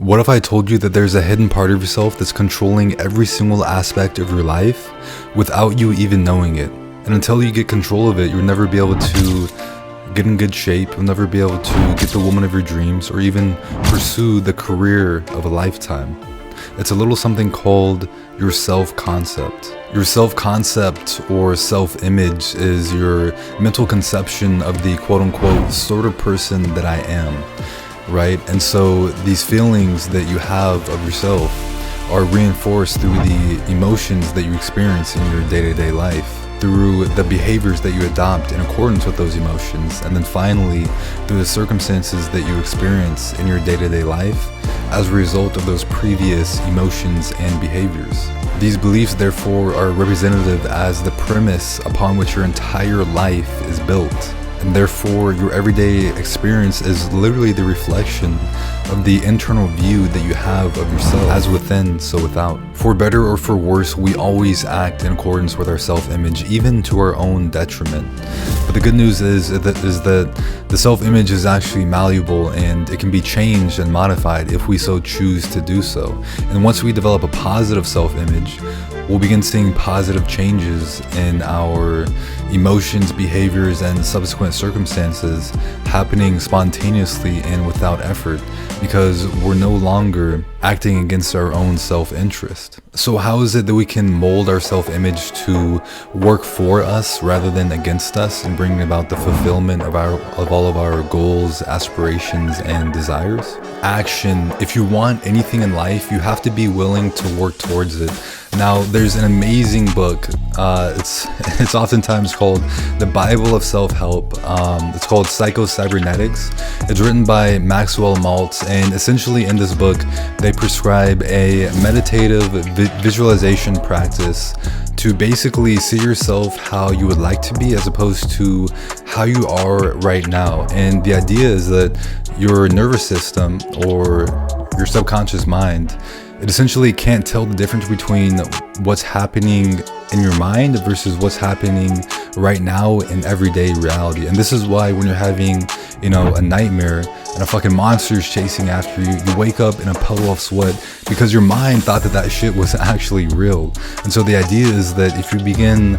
What if I told you that there's a hidden part of yourself that's controlling every single aspect of your life without you even knowing it? And until you get control of it, you'll never be able to get in good shape, you'll never be able to get the woman of your dreams or even pursue the career of a lifetime. It's a little something called your self-concept. Your self-concept or self-image is your mental conception of the quote-unquote sort of person that I am, right? And so these feelings that you have of yourself are reinforced through the emotions that you experience in your day-to-day life, through the behaviors that you adopt in accordance with those emotions, and then finally through the circumstances that you experience in your day-to-day life as a result of those previous emotions and behaviors. These beliefs therefore are representative as the premise upon which your entire life is built, and therefore your everyday experience is literally the reflection of the internal view that you have of yourself, as within, so without. For better or for worse, we always act in accordance with our self-image, even to our own detriment. But the good news is that the self-image is actually malleable and it can be changed and modified if we so choose to do so. And once we develop a positive self-image, we'll begin seeing positive changes in our emotions, behaviors, and subsequent circumstances happening spontaneously and without effort, because we're no longer acting against our own self-interest. So how is it that we can mold our self-image to work for us rather than against us and bring about the fulfillment of all of our goals, aspirations, and desires? Action. If you want anything in life, you have to be willing to work towards it. Now, there's an amazing book. It's oftentimes called the Bible of Self-Help. It's called Cybernetics. It's written by Maxwell Maltz, and essentially in this book, they prescribe a meditative visualization practice to basically see yourself how you would like to be as opposed to how you are right now. And the idea is that your nervous system or your subconscious mind, it essentially can't tell the difference between what's happening in your mind versus what's happening right now in everyday reality. And this is why when you're having, a nightmare and a fucking monster is chasing after you, you wake up in a puddle of sweat because your mind thought that shit was actually real. And so the idea is that if you begin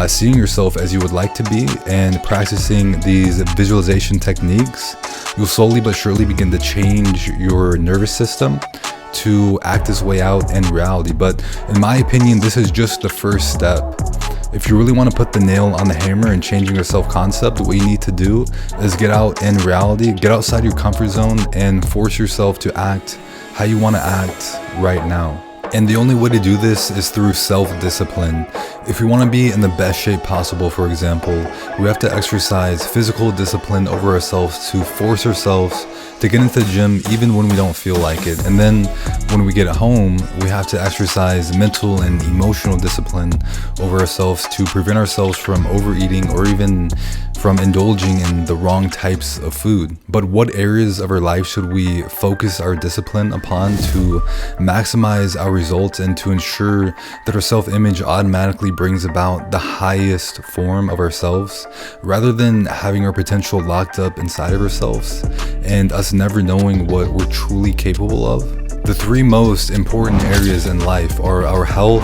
seeing yourself as you would like to be and practicing these visualization techniques, you'll slowly but surely begin to change your nervous system to act this way out in reality. But in my opinion, this is just the first step. If you really want to put the nail on the hammer in changing your self-concept, what you need to do is get out in reality, get outside your comfort zone, and force yourself to act how you want to act right now. And the only way to do this is through self-discipline. If we want to be in the best shape possible, for example, we have to exercise physical discipline over ourselves to force ourselves to get into the gym even when we don't feel like it. And then when we get home, we have to exercise mental and emotional discipline over ourselves to prevent ourselves from overeating or even from indulging in the wrong types of food. But what areas of our life should we focus our discipline upon to maximize our results and to ensure that our self-image automatically brings about the highest form of ourselves, rather than having our potential locked up inside of ourselves and us never knowing what we're truly capable of? The three most important areas in life are our health,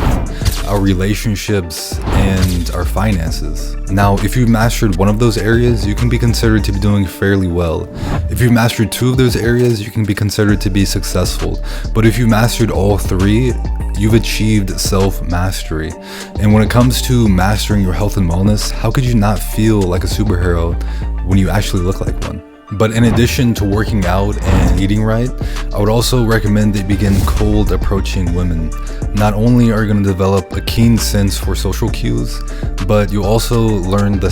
our relationships, and our finances. Now, if you've mastered one of those areas, you can be considered to be doing fairly well. If you've mastered two of those areas, you can be considered to be successful. But if you've mastered all three, you've achieved self-mastery. And when it comes to mastering your health and wellness, how could you not feel like a superhero when you actually look like one? But in addition to working out and eating right, I would also recommend that you begin cold approaching women. Not only are you going to develop a keen sense for social cues, but you'll also learn the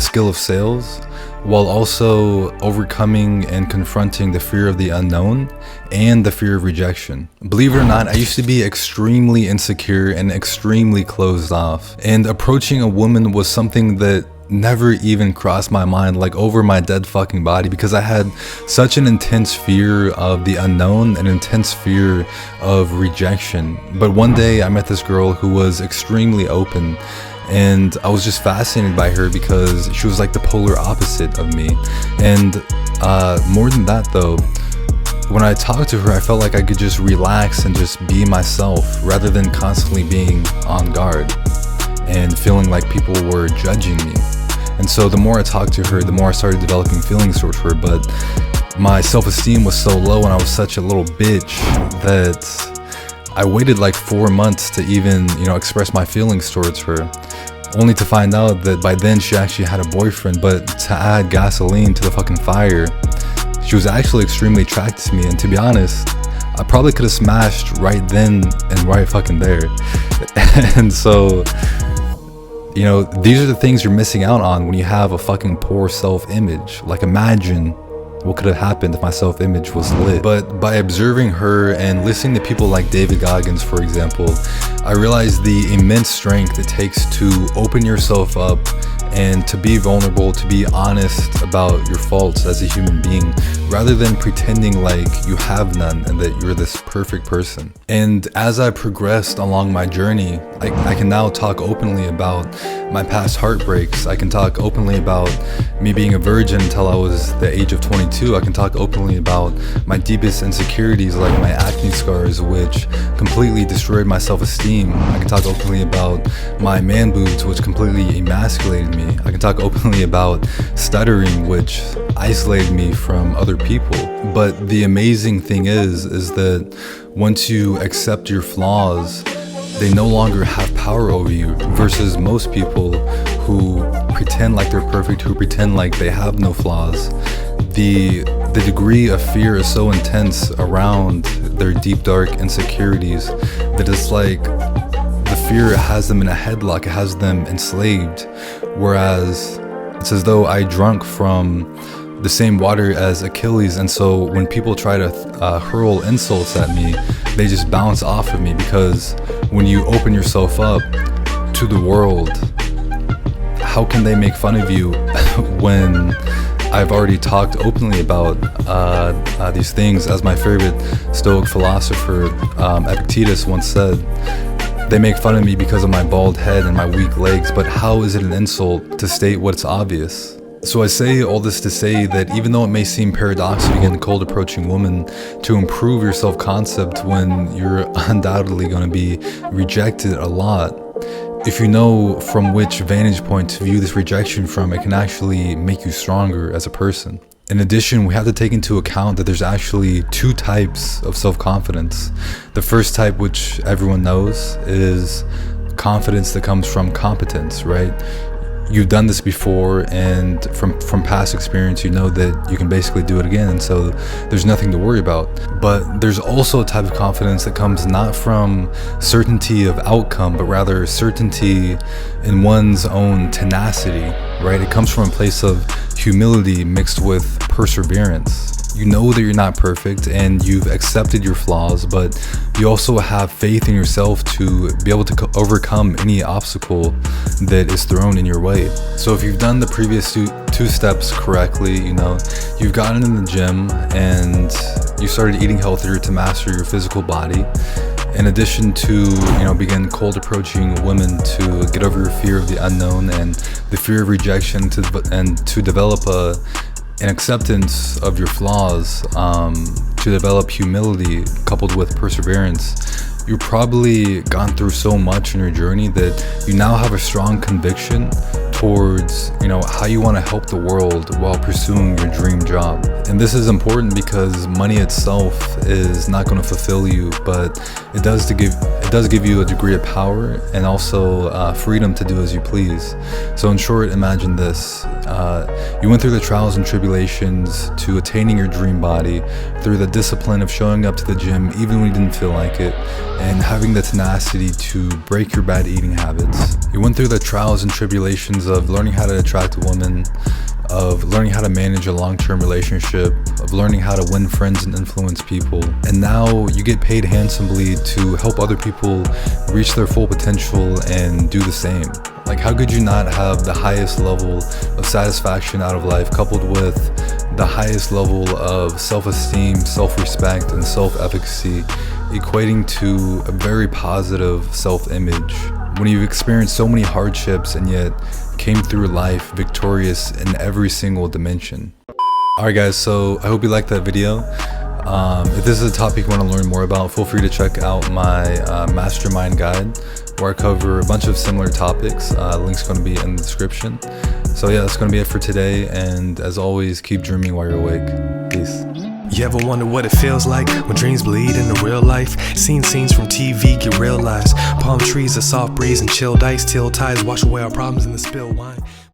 skill of sales, while also overcoming and confronting the fear of the unknown and the fear of rejection. Believe it or not, I used to be extremely insecure and extremely closed off, and approaching a woman was something that never even crossed my mind, like over my dead fucking body, because I had such an intense fear of the unknown, an intense fear of rejection. But one day I met this girl who was extremely open, and I was just fascinated by her because she was like the polar opposite of me. And more than that though, When I talked to her, I felt like I could just relax and just be myself rather than constantly being on guard and feeling like people were judging me. And so the more I talked to her, the more I started developing feelings towards her. But my self-esteem was so low and I was such a little bitch that I waited like 4 months to even, express my feelings towards her, only to find out that by then she actually had a boyfriend. But to add gasoline to the fucking fire, she was actually extremely attracted to me. And to be honest, I probably could have smashed right then and right fucking there. And so, these are the things you're missing out on when you have a fucking poor self-image. Like, imagine what could have happened if my self-image was lit. But by observing her and listening to people like David Goggins, for example, I realized the immense strength it takes to open yourself up and to be vulnerable, to be honest about your faults as a human being, rather than pretending like you have none and that you're this perfect person. And as I progressed along my journey, I can now talk openly about my past heartbreaks. I can talk openly about me being a virgin until I was the age of 22. I can talk openly about my deepest insecurities, like my acne scars, which completely destroyed my self-esteem. I can talk openly about my man boobs, which completely emasculated me. I can talk openly about stuttering, which isolated me from other people. But the amazing thing is that once you accept your flaws, they no longer have power over you, versus most people who pretend like they're perfect, who pretend like they have no flaws. The degree of fear is so intense around their deep, dark insecurities that it's like the fear has them in a headlock, it has them enslaved. Whereas it's as though I drunk from the same water as Achilles, and so when people try to hurl insults at me, they just bounce off of me, because when you open yourself up to the world, how can they make fun of you when I've already talked openly about these things? As my favorite Stoic philosopher Epictetus once said, they make fun of me because of my bald head and my weak legs, but how is it an insult to state what's obvious? So I say all this to say that even though it may seem paradoxical to get a cold approaching woman to improve your self-concept when you're undoubtedly going to be rejected a lot, if you know from which vantage point to view this rejection from, it can actually make you stronger as a person. In addition, we have to take into account that there's actually 2 types of self-confidence. The first type, which everyone knows, is confidence that comes from competence, right? You've done this before, and from past experience, you know that you can basically do it again, and so there's nothing to worry about. But there's also a type of confidence that comes not from certainty of outcome, but rather certainty in one's own tenacity, right? It comes from a place of humility mixed with perseverance. You know that you're not perfect and you've accepted your flaws, but you also have faith in yourself to be able to overcome any obstacle that is thrown in your way. So if you've done the previous two steps correctly, you've gotten in the gym and you started eating healthier to master your physical body, in addition to begin cold approaching women to get over your fear of the unknown and the fear of rejection, and to develop an acceptance of your flaws, to develop humility coupled with perseverance, you've probably gone through so much in your journey that you now have a strong conviction towards how you want to help the world while pursuing your dream job. And this is important because money itself is not going to fulfill you, but it does give you a degree of power and also freedom to do as you please. So in short, imagine this. You went through the trials and tribulations to attaining your dream body, through the discipline of showing up to the gym even when you didn't feel like it, and having the tenacity to break your bad eating habits. You went through the trials and tribulations of learning how to attract a woman, of learning how to manage a long-term relationship, of learning how to win friends and influence people. And now you get paid handsomely to help other people reach their full potential and do the same. Like, how could you not have the highest level of satisfaction out of life coupled with the highest level of self-esteem, self-respect, and self-efficacy, equating to a very positive self-image when you've experienced so many hardships and yet came through life victorious in every single dimension? Alright guys, so I hope you liked that video. If this is a topic you want to learn more about, feel free to check out my mastermind guide, where I cover a bunch of similar topics. Link's going to be in the description. So yeah, that's going to be it for today, and as always, keep dreaming while you're awake. Peace. You ever wonder what it feels like when dreams bleed into real life? Seen scenes from TV get realized. Palm trees, a soft breeze, and chilled ice till tides wash away our problems in the spilled wine.